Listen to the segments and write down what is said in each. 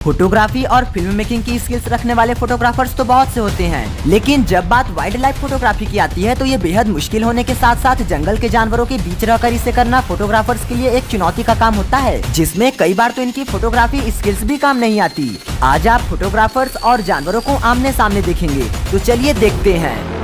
Photography और film making की skills रखने वाले फोटोग्राफर्स तो बहुत से होते हैं, लेकिन जब बात वाइल्ड लाइफ फोटोग्राफी की आती है तो ये बेहद मुश्किल होने के साथ साथ जंगल के जानवरों के बीच रहकर इसे करना फोटोग्राफर्स के लिए एक चुनौती का काम होता है, जिसमें कई बार तो इनकी फोटोग्राफी स्किल्स भी काम नहीं आती। आज आप फोटोग्राफर्स और जानवरों को आमने सामने देखेंगे, तो चलिए देखते हैं।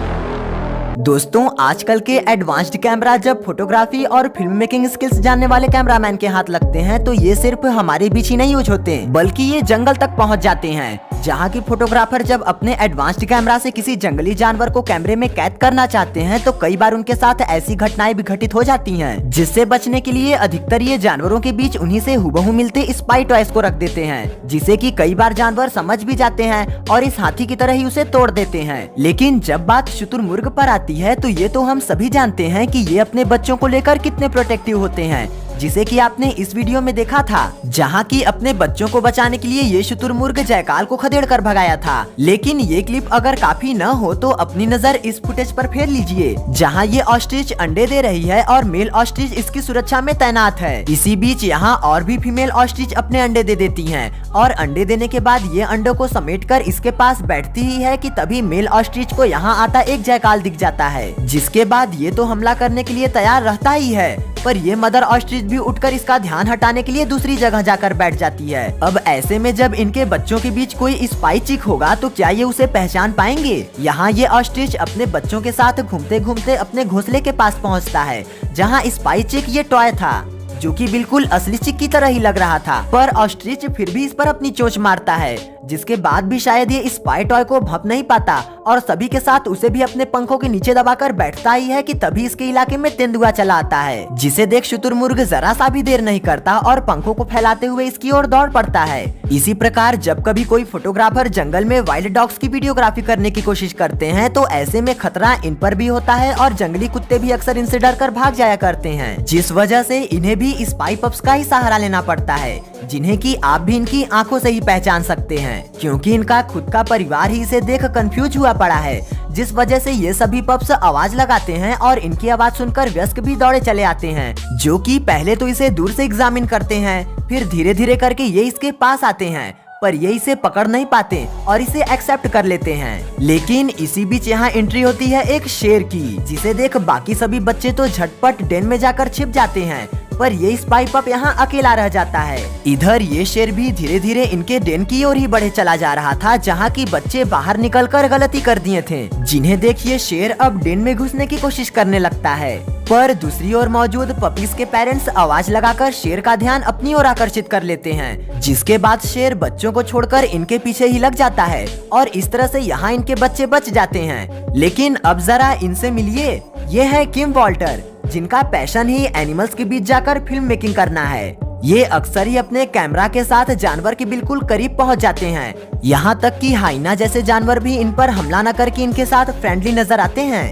दोस्तों, आजकल के एडवांस्ड कैमरा जब फोटोग्राफी और फिल्म मेकिंग स्किल्स जानने वाले कैमरामैन के हाथ लगते हैं तो ये सिर्फ हमारे बीच ही नहीं यूज होते, बल्कि ये जंगल तक पहुंच जाते हैं, जहां की फोटोग्राफर जब अपने एडवांस्ड कैमरा से किसी जंगली जानवर को कैमरे में कैद करना चाहते हैं तो कई बार उनके साथ ऐसी घटनाएं भी घटित हो जाती हैं, जिससे बचने के लिए अधिकतर ये जानवरों के बीच उन्हीं से हुबहू मिलते स्पाई टॉयज को रख देते हैं, जिसे कि कई बार जानवर समझ भी जाते हैं और इस हाथी की तरह ही उसे तोड़ देते हैं। लेकिन जब बात शुतुरमुर्ग पर आती है तो ये तो हम सभी जानते हैं कि ये अपने बच्चों को लेकर कितने प्रोटेक्टिव होते हैं, जिसे कि आपने इस वीडियो में देखा था, जहां की अपने बच्चों को बचाने के लिए ये शुतुरमुर्ग जयकाल को खदेड़ कर भगाया था। लेकिन ये क्लिप अगर काफी न हो तो अपनी नजर इस फुटेज पर फेर लीजिए, जहां ये ऑस्ट्रिच अंडे दे रही है और मेल ऑस्ट्रिच इसकी सुरक्षा में तैनात है। इसी बीच यहाँ और भी फीमेल ऑस्ट्रिच अपने अंडे दे देती हैं और अंडे देने के बाद ये अंडों को समेटकर इसके पास बैठती ही है कि तभी मेल ऑस्ट्रिच को यहाँ आता एक जयकाल दिख जाता है, जिसके बाद ये तो हमला करने के लिए तैयार रहता ही है, पर ये मदर ऑस्ट्रिच भी उठकर इसका ध्यान हटाने के लिए दूसरी जगह जाकर बैठ जाती है। अब ऐसे में जब इनके बच्चों के बीच कोई स्पाई चिक होगा तो क्या ये उसे पहचान पाएंगे? यहाँ ये ऑस्ट्रिच अपने बच्चों के साथ घूमते घूमते अपने घोंसले के पास पहुँचता है, जहाँ स्पाई चिक ये टॉय था, जो कि बिल्कुल असली चिक की तरह ही लग रहा था, पर ऑस्ट्रिच फिर भी इस पर अपनी चोंच मारता है, जिसके बाद भी शायद ये स्पाई टॉय को भप नहीं पाता और सभी के साथ उसे भी अपने पंखों के नीचे दबाकर बैठता ही है कि तभी इसके इलाके में तेंदुआ चला आता है, जिसे देख शुतुरमुर्ग जरा सा भी देर नहीं करता और पंखों को फैलाते हुए इसकी ओर दौड़ पड़ता है। इसी प्रकार जब कभी कोई फोटोग्राफर जंगल में वाइल्ड डॉग्स की वीडियोग्राफी करने की कोशिश करते हैं तो ऐसे में खतरा इन पर भी होता है और जंगली कुत्ते भी अक्सर इनसे डर कर भाग जाया करते हैं, जिस वजह से इन्हें भी स्पाई पप्स का ही सहारा लेना पड़ता है, जिन्हें कि आप भी इनकी आंखों से ही पहचान सकते हैं, क्योंकि इनका खुद का परिवार ही इसे देख कंफ्यूज हुआ पड़ा है, जिस वजह से ये सभी पप्स आवाज लगाते हैं और इनकी आवाज सुनकर वयस्क भी दौड़े चले आते हैं, जो कि पहले तो इसे दूर से एग्जामिन करते हैं, फिर धीरे धीरे करके ये इसके पास आते हैं, पर ये इसे पकड़ नहीं पाते और इसे एक्सेप्ट कर लेते हैं। लेकिन इसी बीच यहाँ एंट्री होती है एक शेर की, जिसे देख बाकी सभी बच्चे तो झटपट डेन में जाकर छिप जाते हैं, पर ये स्पाई पप यहाँ अकेला रह जाता है। इधर ये शेर भी धीरे धीरे इनके डेन की ओर ही बढ़े चला जा रहा था, जहाँ की बच्चे बाहर निकलकर गलती कर दिए थे, जिन्हें देखिए शेर अब डेन में घुसने की कोशिश करने लगता है, पर दूसरी ओर मौजूद पपीज के पेरेंट्स आवाज लगाकर शेर का ध्यान अपनी ओर आकर्षित कर लेते हैं, जिसके बाद शेर बच्चों को छोड़कर इनके पीछे ही लग जाता है और इस तरह से यहाँ इनके बच्चे बच जाते हैं। लेकिन अब जरा इनसे मिलिए, ये है किम वॉल्टर, जिनका पैशन ही एनिमल्स के बीच जाकर फिल्म मेकिंग करना है। ये अक्सर ही अपने कैमरा के साथ जानवर के बिल्कुल करीब पहुंच जाते हैं, यहाँ तक कि हाइना जैसे जानवर भी इन पर हमला न करके इनके साथ फ्रेंडली नजर आते हैं।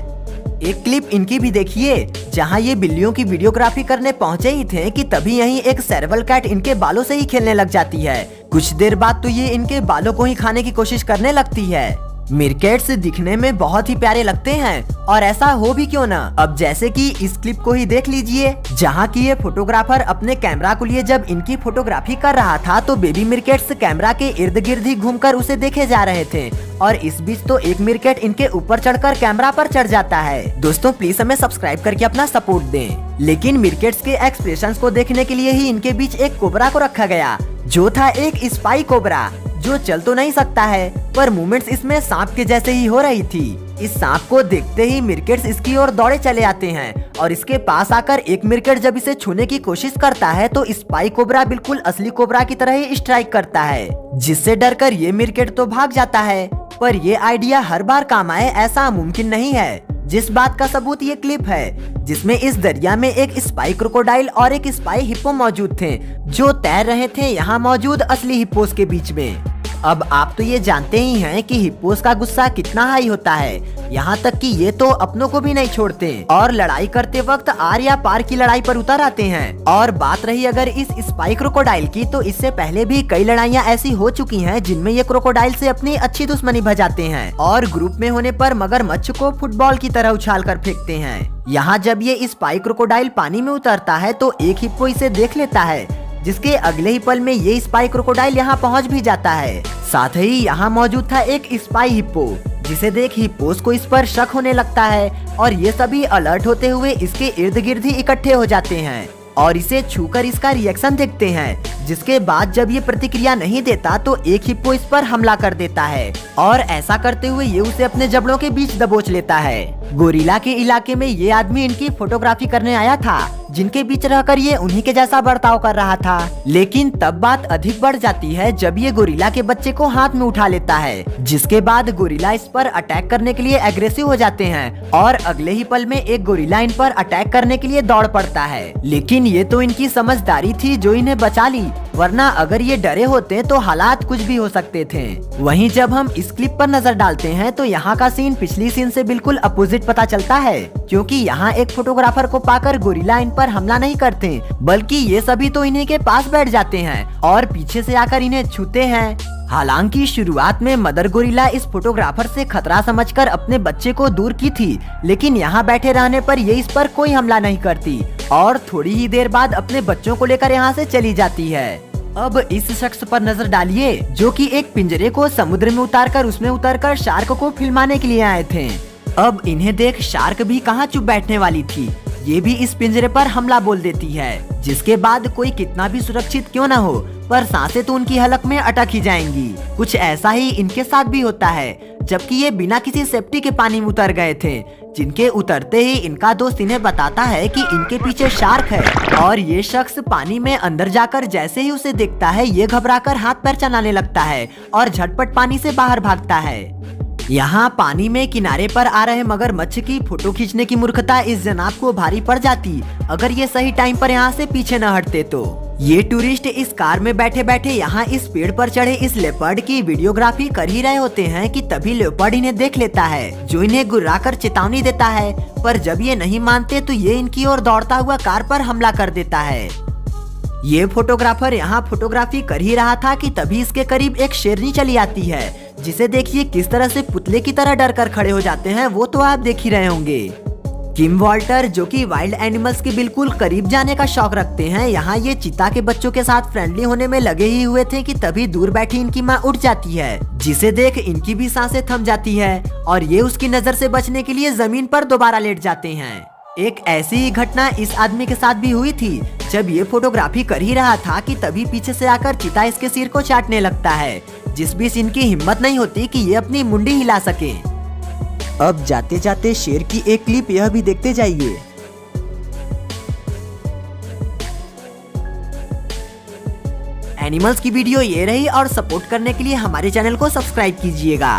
एक क्लिप इनकी भी देखिए, जहाँ ये बिल्लियों की वीडियोग्राफी करने पहुँचे ही थे कि तभी यहीं एक सेरेबल कैट इनके बालों से ही खेलने लग जाती है। कुछ देर बाद तो ये इनके बालों को ही खाने की कोशिश करने लगती है। मीरकैट्स दिखने में बहुत ही प्यारे लगते हैं और ऐसा हो भी क्यों ना। अब जैसे कि इस क्लिप को ही देख लीजिए, जहाँ की ये फोटोग्राफर अपने कैमरा को लिए जब इनकी फोटोग्राफी कर रहा था तो बेबी मीरकैट्स कैमरा के इर्द गिर्द ही घूमकर उसे देखे जा रहे थे और इस बीच तो एक मीरकैट इनके ऊपर चढ़कर कैमरा पर चढ़ जाता है। दोस्तों प्लीज हमें सब्सक्राइब करके अपना सपोर्ट दें। लेकिन मीरकैट्स के एक्सप्रेशंस को देखने के लिए ही इनके बीच एक कोबरा को रखा गया, जो था एक स्पाई कोबरा, जो चल तो नहीं सकता है पर मूवमेंट्स इसमें सांप के जैसे ही हो रही थी। इस सांप को देखते ही मीरकैट्स इसकी ओर दौड़े चले आते हैं और इसके पास आकर एक मीरकैट जब इसे छूने की कोशिश करता है तो स्पाई कोबरा बिल्कुल असली कोबरा की तरह ही स्ट्राइक करता है, जिससे डरकर ये मीरकैट तो भाग जाता है, पर ये आइडिया हर बार काम आए ऐसा मुमकिन नहीं है, जिस बात का सबूत ये क्लिप है, जिसमें इस दरिया में एक स्पाई क्रोकोडाइल और एक स्पाई हिप्पो मौजूद थे, जो तैर रहे थे यहाँ मौजूद असली हिप्पोस के बीच में। अब आप तो ये जानते ही हैं कि हिप्पोस का गुस्सा कितना हाई होता है, यहाँ तक कि ये तो अपनों को भी नहीं छोड़ते और लड़ाई करते वक्त आर या पार की लड़ाई पर उतर आते हैं। और बात रही अगर इस स्पाई क्रोकोडाइल की, तो इससे पहले भी कई लड़ाइयाँ ऐसी हो चुकी हैं जिनमें ये क्रोकोडाइल से अपनी अच्छी दुश्मनी भजाते हैं और ग्रुप में होने पर मगरमच्छ को फुटबॉल की तरह उछाल कर फेंकते हैं। यहाँ जब ये स्पाई क्रोकोडाइल पानी में उतरता है तो एक हिप्पो इसे देख लेता है, जिसके अगले ही पल में ये स्पाई क्रोकोडाइल यहाँ पहुँच भी जाता है। साथ ही यहाँ मौजूद था एक स्पाई हिप्पो, जिसे देख हिप्पोस को इस पर शक होने लगता है और ये सभी अलर्ट होते हुए इसके इर्द गिर्द ही इकट्ठे हो जाते हैं और इसे छूकर इसका रिएक्शन देखते हैं। जिसके बाद जब ये प्रतिक्रिया नहीं देता तो एक हिप्पो इस पर हमला कर देता है और ऐसा करते हुए ये उसे अपने जबड़ों के बीच दबोच लेता है। गोरिल्ला के इलाके में ये आदमी इनकी फोटोग्राफी करने आया था, जिनके बीच रहकर ये उन्हीं के जैसा बर्ताव कर रहा था। लेकिन तब बात अधिक बढ़ जाती है जब ये गोरिल्ला के बच्चे को हाथ में उठा लेता है, जिसके बाद गोरिल्ला इस पर अटैक करने के लिए एग्रेसिव हो जाते हैं और अगले ही पल में एक गोरिल्ला इन पर अटैक करने के लिए दौड़ पड़ता है। लेकिन ये तो इनकी समझदारी थी जो इन्हें बचा ली, वरना अगर ये डरे होते तो हालात कुछ भी हो सकते थे। वहीं जब हम इस क्लिप पर नजर डालते हैं तो यहाँ का सीन पिछली सीन से बिल्कुल अपोजिट पता चलता है, क्योंकि यहाँ एक फोटोग्राफर को पाकर गोरिल्ला इन पर हमला नहीं करते, बल्कि ये सभी तो इन्हीं के पास बैठ जाते हैं और पीछे से आकर इन्हें छूते हैं। हालांकि शुरुआत में मदर गोरिल्ला इस फोटोग्राफर से खतरा समझकर अपने बच्चे को दूर की थी, लेकिन यहाँ बैठे रहने पर ये इस पर कोई हमला नहीं करती और थोड़ी ही देर बाद अपने बच्चों को लेकर यहाँ से चली जाती है। अब इस शख्स पर नजर डालिए जो कि एक पिंजरे को समुद्र में उतारकर उसमें उतरकर शार्क को फिल्माने के लिए आए थे। अब इन्हें देख शार्क भी कहाँ चुप बैठने वाली थी, ये भी इस पिंजरे पर हमला बोल देती है, जिसके बाद कोई कितना भी सुरक्षित क्यों न हो पर सांसें तो उनकी हलक में अटक ही जाएंगी। कुछ ऐसा ही इनके साथ भी होता है, जबकि ये बिना किसी सेफ्टी के पानी में उतर गए थे, जिनके उतरते ही इनका दोस्त इन्हें बताता है कि इनके पीछे शार्क है और ये शख्स पानी में अंदर जाकर जैसे ही उसे देखता है ये घबराकर हाथ पैर चलाने लगता है और झटपट पानी से बाहर भागता है। यहाँ पानी में किनारे पर आ रहे मगरमच्छ की फोटो खींचने की मूर्खता इस जनाब को भारी पड़ जाती अगर ये सही टाइम पर यहाँ से पीछे न हटते तो। ये टूरिस्ट इस कार में बैठे बैठे यहाँ इस पेड़ पर चढ़े इस लेपर्ड की वीडियोग्राफी कर ही रहे होते हैं कि तभी लेपर्ड इन्हें देख लेता है, जो इन्हें गुर्राकर चेतावनी देता है, पर जब ये नहीं मानते तो ये इनकी ओर दौड़ता हुआ कार पर हमला कर देता है। ये फोटोग्राफर यहाँ फोटोग्राफी कर ही रहा था कि तभी इसके करीब एक शेरनी चली आती है, जिसे देखिए किस तरह से पुतले की तरह डर कर खड़े हो जाते हैं, वो तो आप देख ही रहे होंगे। किम वॉल्टर जो कि वाइल्ड एनिमल्स के बिल्कुल करीब जाने का शौक रखते हैं, यहाँ ये चीता के बच्चों के साथ फ्रेंडली होने में लगे ही हुए थे कि तभी दूर बैठी इनकी माँ उठ जाती है, जिसे देख इनकी भी सांसें थम जाती है और ये उसकी नजर से बचने के लिए जमीन पर दोबारा लेट जाते हैं। एक ऐसी ही घटना इस आदमी के साथ भी हुई थी जब ये फोटोग्राफी कर ही रहा था कि तभी पीछे से आकर चीता इसके सिर को चाटने लगता है, जिस बीच इनकी हिम्मत नहीं होती कि ये अपनी मुंडी हिला सके। अब जाते जाते शेर की एक क्लिप यह भी देखते जाइए। एनिमल्स की वीडियो ये रही और सपोर्ट करने के लिए हमारे चैनल को सब्सक्राइब कीजिएगा।